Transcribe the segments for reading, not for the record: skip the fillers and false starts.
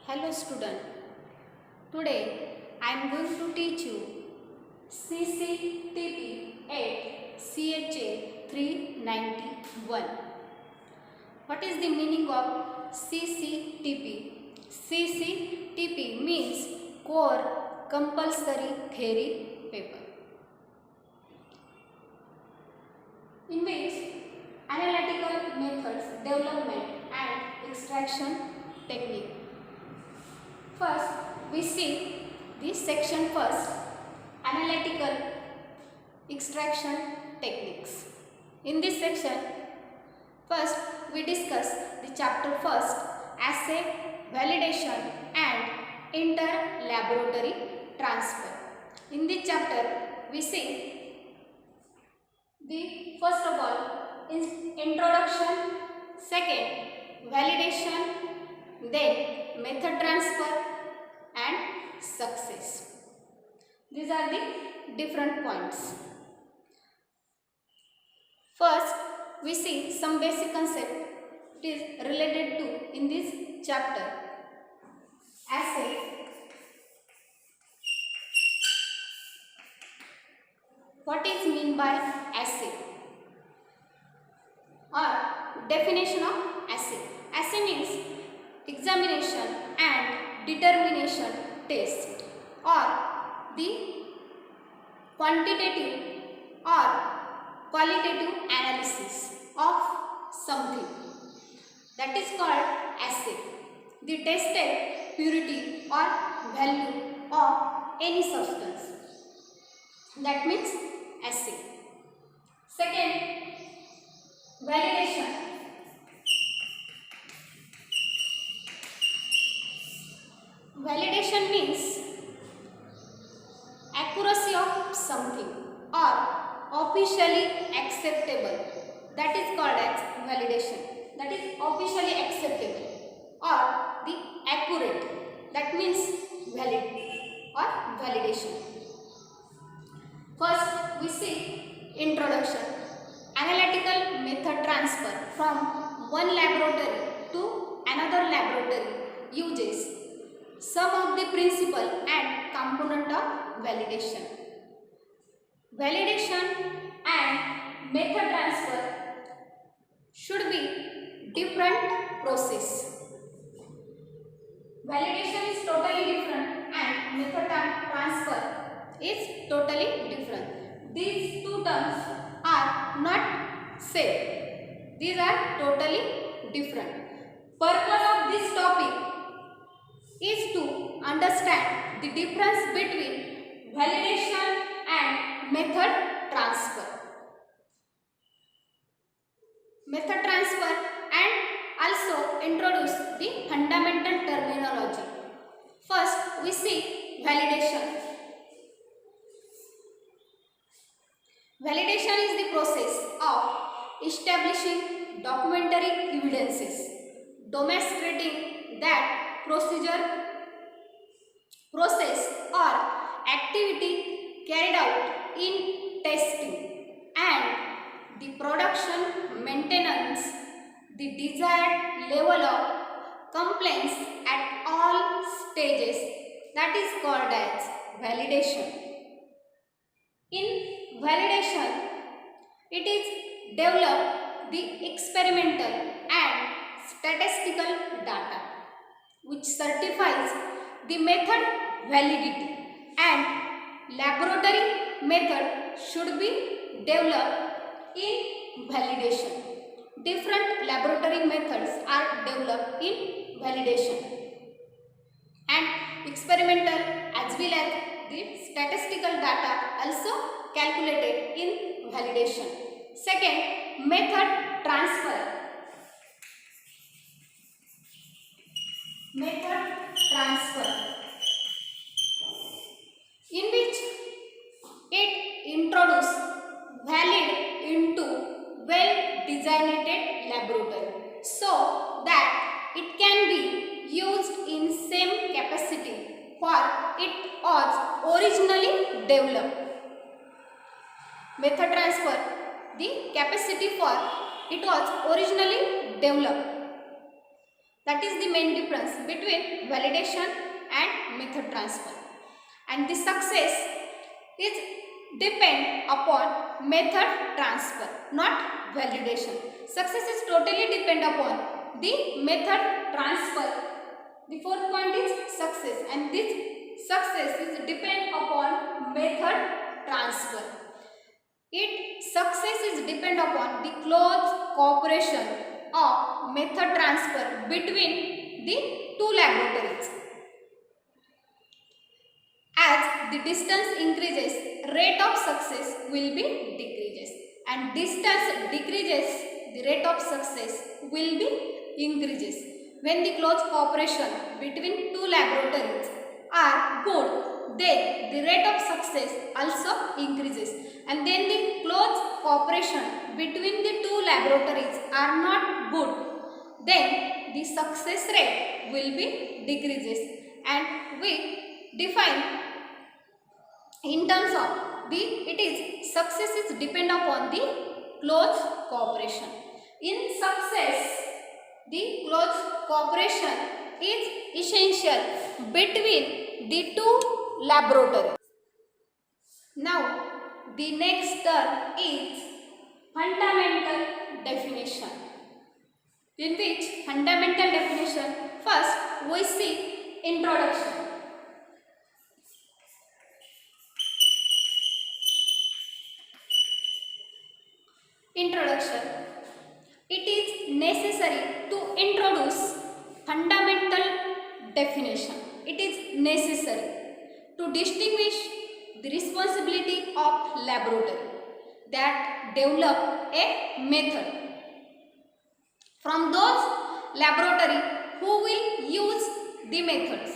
Hello student, today I am going to teach you CCTP 8 CHA 391. What is the meaning of CCTP? CCTP means Core Compulsory Theory Paper, in which analytical methods, development and extraction technique. First, we see this section first, analytical extraction techniques. In this section, first we discuss the chapter first, assay, validation and inter-laboratory transfer. In this chapter, we see the first of all is introduction, second validation, then method transfer and success. These are the different points. First, we see some basic concept it is related to in this chapter. Assay. What is mean by assay? Or definition of assay. Assay means examination and determination test or the quantitative or qualitative analysis of something, that is called assay. The tested purity or value of any substance, that means assay. Second, validation. Validation means accuracy of something or officially acceptable, that is called as validation. That is officially acceptable or the accurate, that means valid or validation. First, we see introduction. Analytical method transfer from one laboratory to another laboratory uses some of the principle and component of validation. Validation and method transfer should be different process. Validation is totally different and method transfer is totally different. These two terms are not same. These are totally different. Purpose of this topic is to understand the difference between validation and method transfer. Method transfer and also introduce the fundamental terminology. First, we see validation. Validation is the process of establishing documentary evidences, demonstrating that process or activity carried out in testing and the production maintenance the desired level of compliance at all stages, that is called as validation. In validation, it is develop the experimental and statistical data which certifies the method validity, and laboratory method should be developed in validation. Different laboratory methods are developed in validation, and experimental as well as the statistical data also calculated in validation. Second, method transfer. Method transfer, in which it introduces valid into well-designated laboratory so that it can be used in same capacity for it was originally developed. Method transfer, the capacity for it was originally developed. That is the main difference between validation and method transfer. And the success is depend upon method transfer, not validation. Success is totally depend upon the method transfer. The fourth point is success, and this success is depend upon method transfer. Success is depend upon the close cooperation of method transfer between the two laboratories. As the distance increases, rate of success will be decreases, and distance decreases, the rate of success will be increases. When the close cooperation between two laboratories are good, then the rate of success also increases, and then the close cooperation between the two laboratories are not good, then the success rate will be decreases. And we define in terms of success is depend upon the close cooperation. In success, the close cooperation is essential between the two laboratories. Now, the next term is fundamental definition. In which fundamental definition, first we see introduction. Introduction. It is necessary to introduce fundamental definition. It is necessary to distinguish the responsibility of laboratory that develop a method from those laboratory who will use the methods.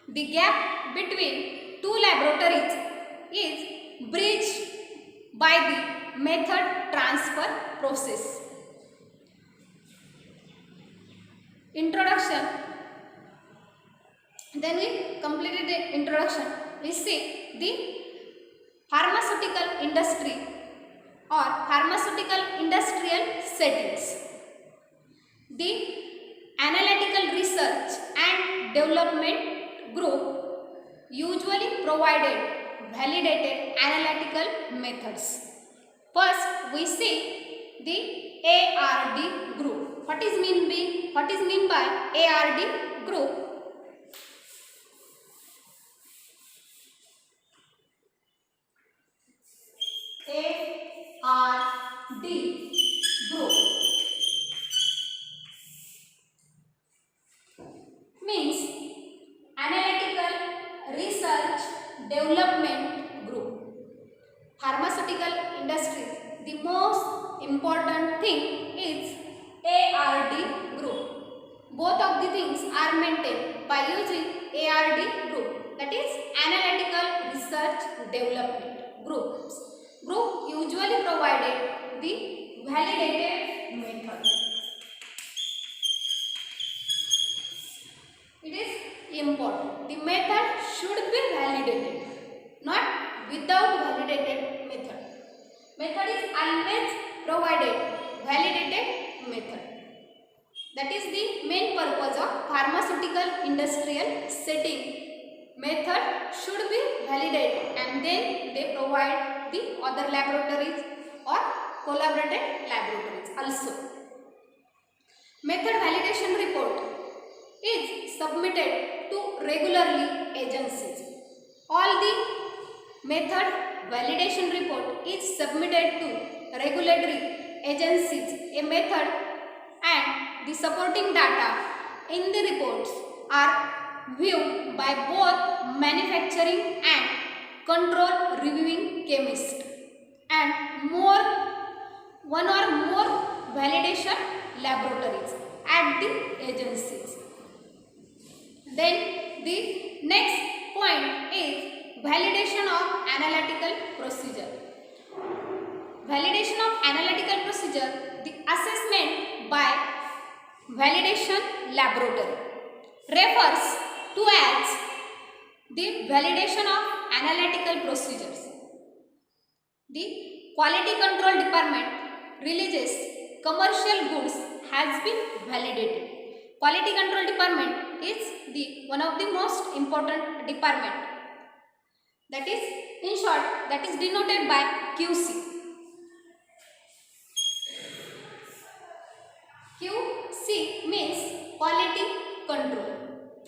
The gap between two laboratories is bridged by the method transfer process. Introduction. Then we completed the introduction. We see the pharmaceutical industry or pharmaceutical industrial settings. The analytical research and development group usually provided validated analytical methods. First, we see the ARD group. What is mean by ARD group? ARD group means analytical research development group. Pharmaceutical industry, the most important thing is ARD group. Both of the things are maintained by using ARD group, that is analytical research development groups. Group usually provided the validated method. It is important. The method should be validated, not without validated method. Method is always provided validated method. That is the main purpose of pharmaceutical industrial setting. Method should be validated and then they provide the other laboratories or collaborated laboratories also. Method validation report is submitted to regularly agencies. All the method validation report is submitted to regulatory agencies. A method and the supporting data in the reports are viewed by both manufacturing and control reviewing chemist and one or more validation laboratories at the agencies. Then the next point is validation of analytical procedure. Validation of analytical procedure, the assessment by validation laboratory, refers to as the validation of analytical procedures. The quality control department releases commercial goods has been validated. Quality control department is the one of the most important department. That is, in short, that is denoted by QC. QC means quality control.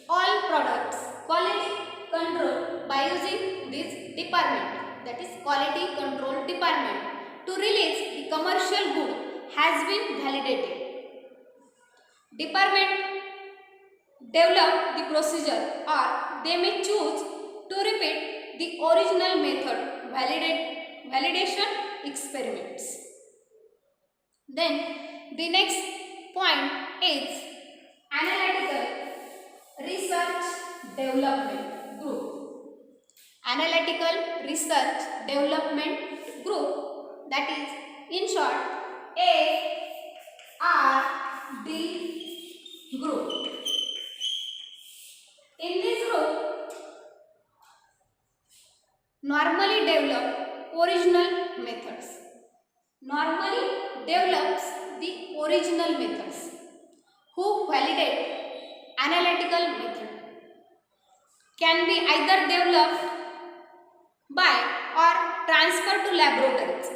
All products quality control by using this department, that is quality control department, to release the commercial good has been validated. Department develop the procedure, or they may choose to repeat the original method validation experiments. Then the next point is analytical research development group. Analytical research development group, that is in short ARD group. In this group normally develop original methods. Normally develops the original methods. Who validate analytical method can be either developed by or transferred to laboratories,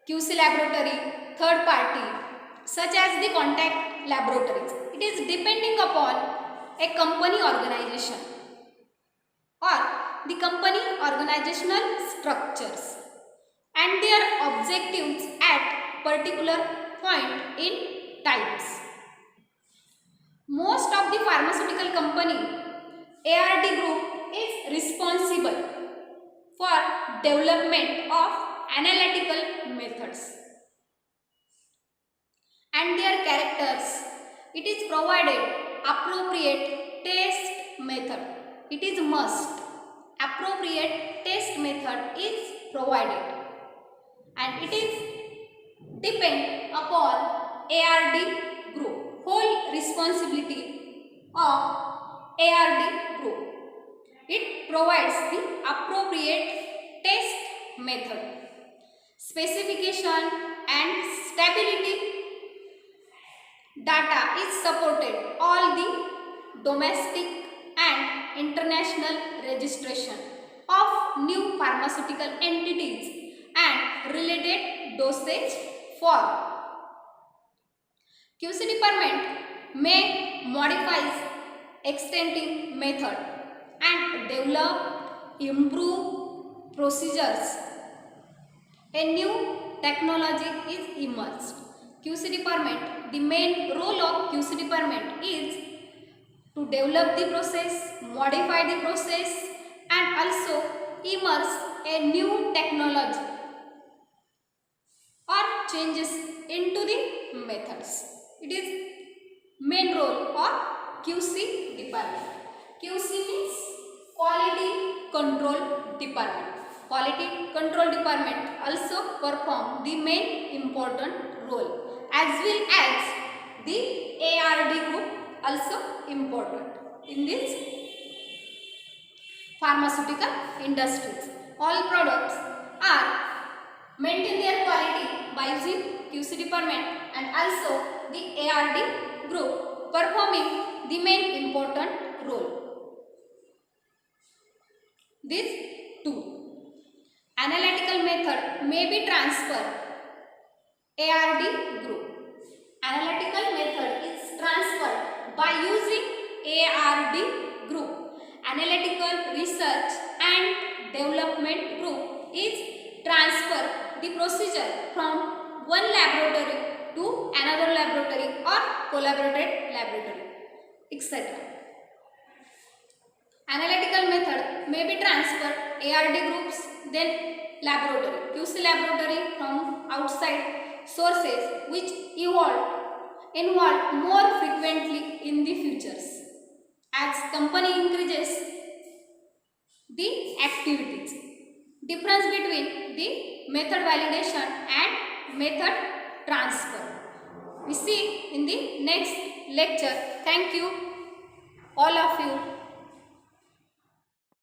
QC laboratory, third party, such as the contact laboratories. It is depending upon a company organization or the company organizational structures and their objectives at particular point in times. Most of the pharmaceutical company ARD group is responsible for development of analytical methods and their characters. It is provided appropriate test method. It is must. Appropriate test method is provided and it is depend upon ARD group. Whole responsibility of ARD group. It provides the appropriate test method, specification and stability data is supported. All the domestic and international registration of new pharmaceutical entities and related dosage form. QC department may modify extending method and develop, improve procedures. A new technology is emerged. QC department, the main role of QC department is to develop the process, modify the process and also immerse a new technology or changes into the methods. It is main role of QC department. QC means quality control department. Quality control department also perform the main important role, as well as the ARD group also important in this pharmaceutical industries. All products are maintain their quality by using QC department and also the ARD group performing the main important role. These two analytical method may be transferred. ARD group. Analytical method is transferred by using ARD group. Analytical research and development group is transfer the procedure from one laboratory to another laboratory or collaborated laboratory, etc. Analytical method may be transferred ARD groups, then laboratory, QC laboratory from outside sources which involve more frequently in the futures as company increases the activities. Difference between the method validation and method transfer. We see in the next lecture. Thank you all of you.